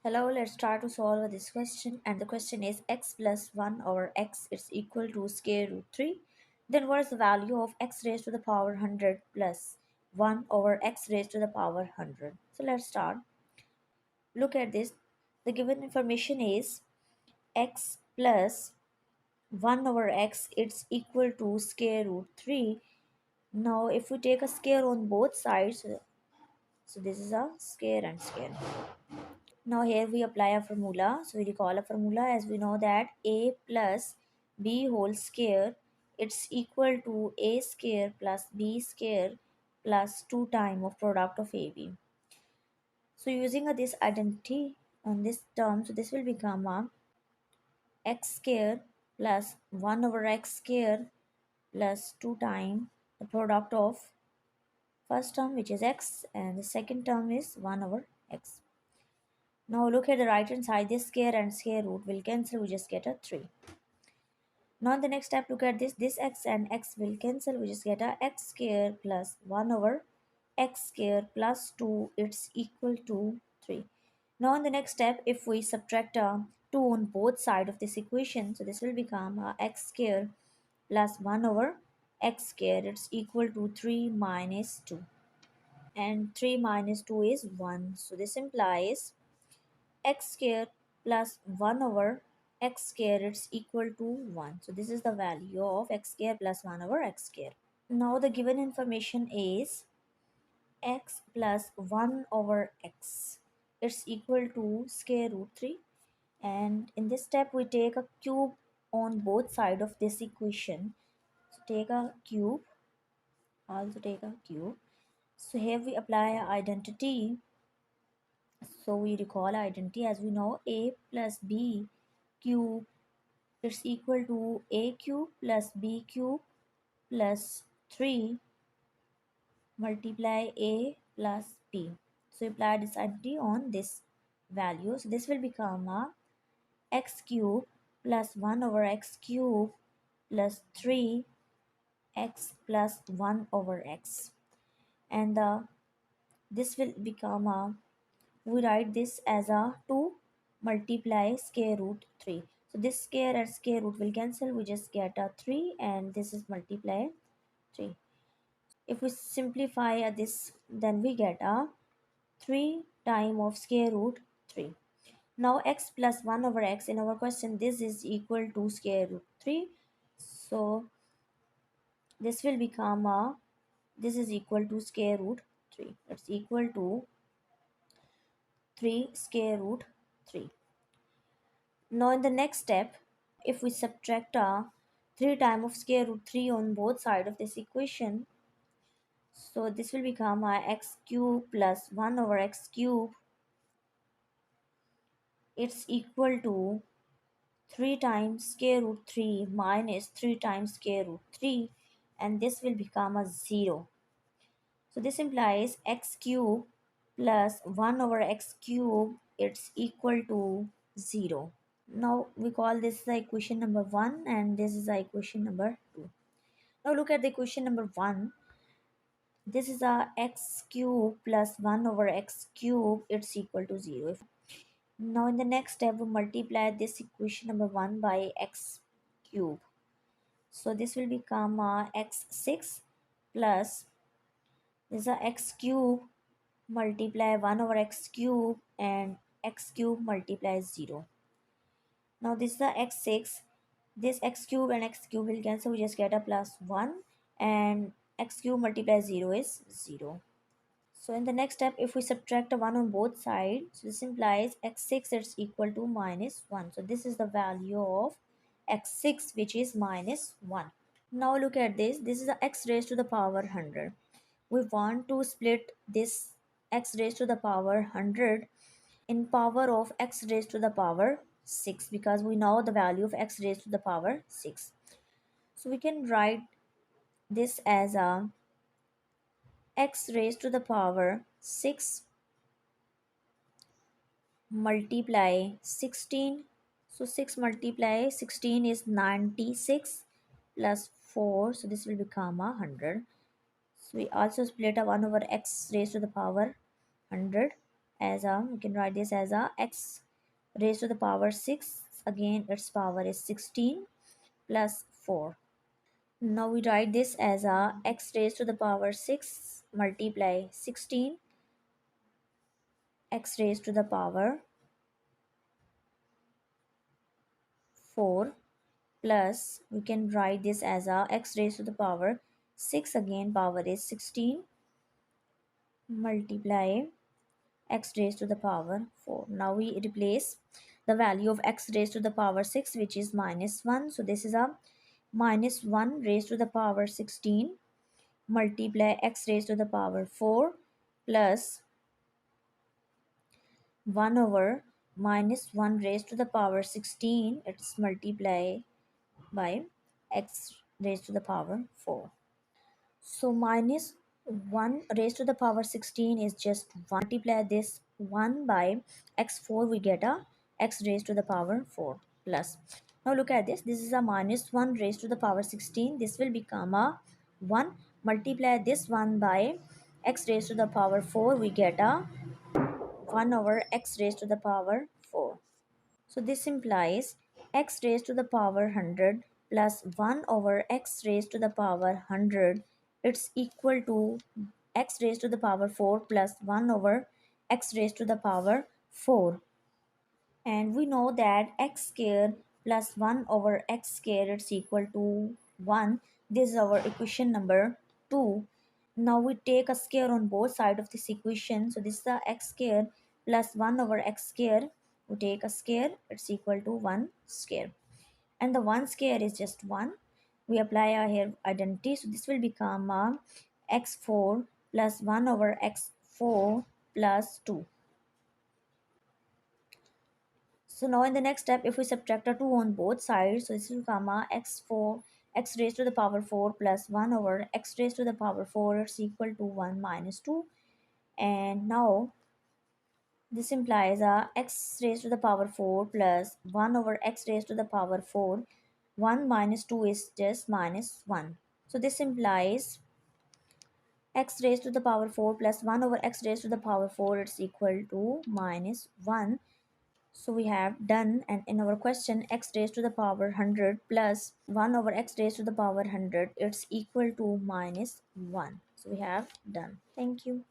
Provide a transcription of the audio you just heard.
Hello, let's try to solve this question. And the question is x plus 1 over x is equal to square root 3. Then what is the value of x raised to the power 100 plus 1 over x raised to the power 100? So let's start. Look at this. The given information is x plus 1 over x it's equal to square root 3. Now if we take a square on both sides, so this is a square and square. Now here we apply a formula. So we recall a formula as we know that a plus b whole square it's equal to a square plus b square plus 2 time of product of ab. So using this identity on this term, so this will become a x square plus 1 over x square plus 2 time the product of first term which is x and the second term is 1 over x. Now look at the right hand side, this square and square root will cancel, we just get a 3. Now in the next step, look at this x and x will cancel, we just get a x square plus 1 over x square plus 2, it's equal to 3. Now in the next step, if we subtract 2 on both sides of this equation, so this will become x square plus 1 over x square, it's equal to 3 minus 2. And 3 minus 2 is 1, so this implies x square plus 1 over x square it's equal to 1. So this is the value of x square plus 1 over x square. Now the given information is x plus 1 over x. It's equal to square root 3. And in this step we take a cube on both sides of this equation. So take a cube, also take a cube. So here we apply our identity. So we recall identity as we know a plus b cube it's equal to a cube plus b cube plus 3 multiply a plus b. So apply this identity on this value. So this will become a x cube plus 1 over x cube plus 3 x plus 1 over x. And this will become a, we write this as a 2 multiply square root 3. So this square and square root will cancel, we just get a 3 and this is multiply 3. If we simplify this, then we get a 3 time of square root 3. Now x plus 1 over x in our question, this is equal to square root 3. So this will become a, this is equal to square root 3. It's equal to 3 square root 3. Now in the next step, if we subtract 3 times of square root 3 on both sides of this equation, so this will become x cube plus 1 over x cube. It's equal to 3 times square root 3 minus 3 times square root 3 and this will become a 0. So this implies x cube plus 1 over x cube it's equal to 0. Now we call this the equation number 1 and this is the equation number 2. Now look at the equation number 1. This is a x cube plus 1 over x cube it's equal to 0. Now in the next step we multiply this equation number 1 by x cube. So this will become x6 plus this is a x cube multiply 1 over x cube and x cube multiplies 0. Now this is the x6. This x cube and x cube will cancel. We just get a plus 1 and x cube multiplies 0 is 0. So in the next step, if we subtract a 1 on both sides, so this implies x6 is equal to minus 1. So this is the value of x6 which is minus 1. Now look at this. This is a x raised to the power 100. We want to split this x raised to the power 100 in power of x raised to the power 6 because we know the value of x raised to the power 6. So we can write this as a x raised to the power 6 multiply 16. So 6 multiply 16 is 96 plus 4. So this will become 100. So we also split a 1 over x raised to the power 100 as a, we can write this as a x raised to the power 6, again its power is 16 plus 4. Now we write this as a x raised to the power 6 multiply 16 x raised to the power 4 plus, we can write this as a x raised to the power 6, again power is 16 multiply x raised to the power 4. Now we replace the value of x raised to the power 6, which is minus 1. So this is a minus 1 raised to the power 16 multiply x raised to the power 4 plus 1 over minus 1 raised to the power 16, it's multiply by x raised to the power 4. So minus 1 raised to the power 16 is just 1. Multiply this 1 by x4, we get a x raised to the power 4 plus. Now look at this. This is a minus 1 raised to the power 16. This will become a 1. Multiply this 1 by x raised to the power 4. We get a 1 over x raised to the power 4. So this implies x raised to the power 100 plus 1 over x raised to the power 100. It's equal to x raised to the power 4 plus 1 over x raised to the power 4. And we know that x squared plus 1 over x squared is equal to 1. This is our equation number 2. Now we take a square on both sides of this equation. So this is the x squared plus 1 over x squared. We take a square, it's equal to 1 square. And the 1 square is just 1. We apply our here identity. So this will become x4 plus 1 over x4 plus 2. So now in the next step, if we subtract a 2 on both sides, so this will come x4, x raised to the power 4 plus 1 over x raised to the power 4 is equal to 1 minus 2. And now this implies x raised to the power 4 plus 1 over x raised to the power 4. 1 minus 2 is just minus 1. So this implies x raised to the power 4 plus 1 over x raised to the power 4 is equal to minus 1. So we have done, and in our question x raised to the power 100 plus 1 over x raised to the power 100, it's equal to minus 1. So we have done. Thank you.